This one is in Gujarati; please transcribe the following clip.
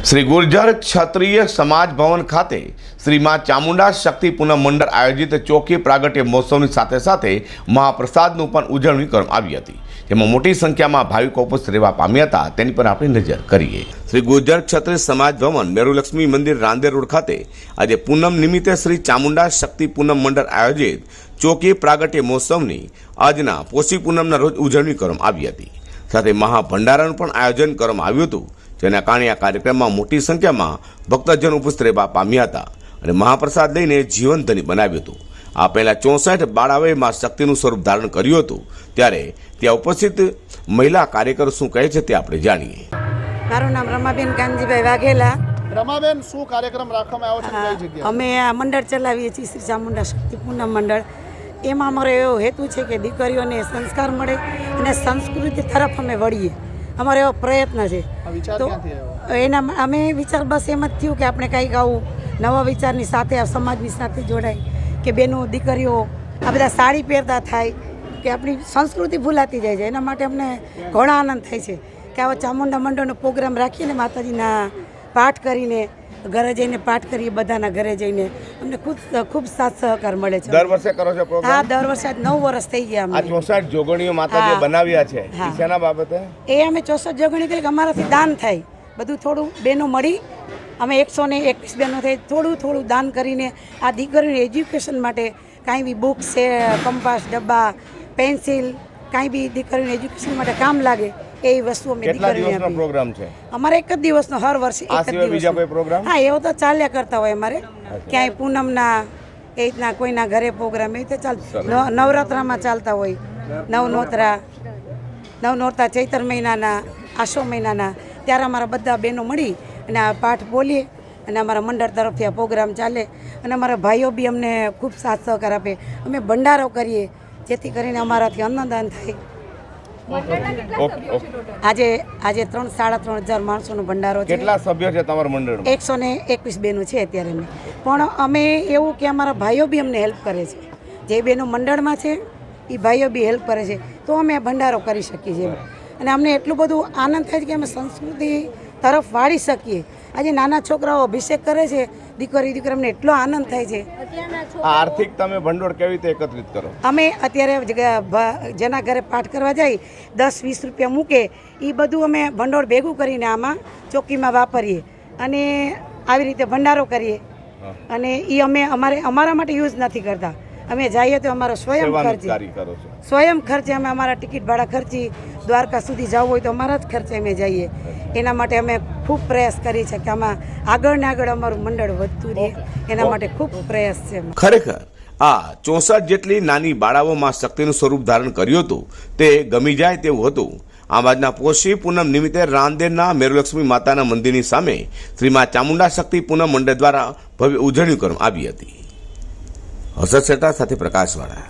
श्री गुर्जर क्षत्रिय समाज भवन खाते श्री मां चामुंडा शक्ति पूनम मंडल आयोजित चौकी प्रागट्य महोत्सवની સાથે સાથે મહાપ્રસાદનું પણ ઉજવણી કરવામાં આવી હતી, જેમાં મોટી સંખ્યામાં ભાવિકો ઉપસ્થિત રહેવા પામ્યા હતા। તેની પર આપણે નજર કરીએ। શ્રી ગુર્જર ક્ષત્રિય સમાજ ભવન મેરુલક્ષ્મી મંદિર રાંદેર રોડ ખાતે આજે પૂનમ નિમિત્તે શ્રી ચામુંડા શક્તિ પૂનમ મંડળ આયોજિત ચોકી પ્રાગટ્ય મહોત્સવની આજના પોષી પૂનમના રોજ ઉજવણી કરવામાં આવી હતી। સાથે મહાભંડારાનું પણ આયોજન કરવામાં આવ્યું હતું, જેના કારણે આ કાર્યક્રમમાં મોટી સંખ્યામાં ભક્તજનો ઉપસ્થિત રહેવા પામ્યા હતા અને મહાપ્રસાદ લઈને જીવનધની બનાવ્યું હતું। આ પહેલા 64 બાળાઓએ માં શક્તિનું સ્વરૂપ ધારણ કર્યું હતું, ત્યારે ત્યાં ઉપસ્થિત મહિલા કાર્યકરો શું કહે છે તે આપણે જાણીએ। મારું નામ રમાબેન કાનજીભાઈ વાઘેલા। રમાબેન, શું કાર્યક્રમ રાખવામાં આવ્યો છે? કઈ જગ્યાએ? અમે આ મંડળ ચલાવીએ છીએ, શ્રી ચામુંડા શક્તિ પૂનમ મંડળ। એમાં અમારો એવો હેતુ છે કે દીકરીઓને સંસ્કાર મળે અને સંસ્કૃતિ તરફ અમે વળીએ, અમારો એવો પ્રયત્ન છે। તો એના અમે વિચાર બસ એમ જ થયું કે આપણે કંઈક આવું નવા વિચારની સાથે આ સમાજની સાથે જોડાય કે બેનો દીકરીઓ આ બધા સાડી પહેરતા થાય કે આપણી સંસ્કૃતિ ભૂલાતી જાય છે। એના માટે અમને ઘણો આનંદ થાય છે કે આવા ચામુંડા મંડળનો પ્રોગ્રામ રાખીને માતાજીના પાઠ કરીને ઘરે જઈને પાઠ કરીએ, બધાના ઘરે જઈને અમને ખૂબ સાથ સહકાર મળે છે। દર વર્ષે કરો છો પ્રોગ્રામ? હા, દર વર્ષે 9 વર્ષ થઈ ગયા અમને। આ 64 જોગણીઓ માતાજીએ બનાવ્યા છે, શેના બાબતે? એ અમે 64 જોગણી કરી કે અમારાથી દાન થાય, બધું થોડું બહેનો મળી અમે 121 બહેનો થઈ થોડું દાન કરીને આ દીકરીઓને એજ્યુકેશન માટે કાંઈ બી બુક્સ છે, કંપાસ, ડબ્બા, પેન્સિલ, કાંઈ બી દીકરીઓને એજ્યુકેશન માટે કામ લાગે એ વસ્તુ અમે દીકરીઓને આપીએ। પ્રોગ્રામ છે અમારે એક જ દિવસનો, હર વર્ષે એક જ બીજા કોઈ પ્રોગ્રામ? હા, એવો તો ચાલ્યા કરતા હોય અમારે, ક્યાંય પૂનમના એ રીતના કોઈના ઘરે પ્રોગ્રામ એ રીતે ચાલતો, નવરાત્રામાં ચાલતા હોય, નવનોરતા ચૈત્ર મહિનાના, આસો મહિનાના, ત્યારે અમારા બધા બહેનો મળી અને આ પાઠ બોલીએ અને અમારા મંડળ તરફથી આ પ્રોગ્રામ ચાલે અને અમારા ભાઈઓ બી અમને ખૂબ સાથ સહકાર આપે। અમે ભંડારો કરીએ જેથી કરીને અમારાથી અન્નદાન થાય। આજે 3-3.5 માણસોનો ભંડારો છે। કેટલા સભ્યો છે તમારા મંડળમાં? 121 બહેનો છે અત્યારે અમે, પણ અમે એવું કે અમારા ભાઈઓ બી અમને હેલ્પ કરે છે, જે બહેનો મંડળમાં છે એ ભાઈઓ બી હેલ્પ કરે છે, તો અમે ભંડારો કરી શકીએ છીએ અને અમને એટલું બધું આનંદ થાય છે કે અમે સંસ્કૃતિ તરફ વાળી શકીએ। આજે નાના છોકરાઓ અભિષેક કરે છે, દીકરીઓને એટલો આનંદ થાય છે। આર્થિક તમે ભંડોળ કેવી રીતે એકત્રિત કરો? અમે અત્યારે જેના ઘરે પાઠ કરવા જાય 10-20 રૂપિયા મૂકે, એ બધું અમે ભંડોળ ભેગું કરીને આમાં ચોકીમાં વાપરીએ અને આવી રીતે ભંડારો કરીએ અને એ અમે અમારા માટે યુઝ નથી કરતા। અમે જઈએ તો અમારો સ્વયં ખર્ચે અમે અમારા ટિકિટ ભાડા ખર્ચી, દ્વારકા સુધી જવું હોય તો અમારા જ ખર્ચે અમે જઈએ। એના માટે અમે ખૂબ પ્રયાસ કરીએ છીએ કે આમાં આગળ ને આગળ અમારું મંડળ વધતું રહે, એના માટે ખૂબ પ્રયાસ છે। ખરેખર આ 64 જેટલી નાની બાળાઓમાં શક્તિનું સ્વરૂપ ધારણ કર્યું હતું તે ગમી જાય તેવું હતું। આમ આજના પોષી પૂનમ નિમિત્તે રાંદેરના મેરુલક્ષ્મી માતાના મંદિરની સામે શ્રી મા ચામુંડા શક્તિ પૂનમ મંડળ દ્વારા ભવ્ય ઉજવણી કરવામાં આવી હતી। હર્ષદ શેઠા સાથે પ્રકાશવાળા।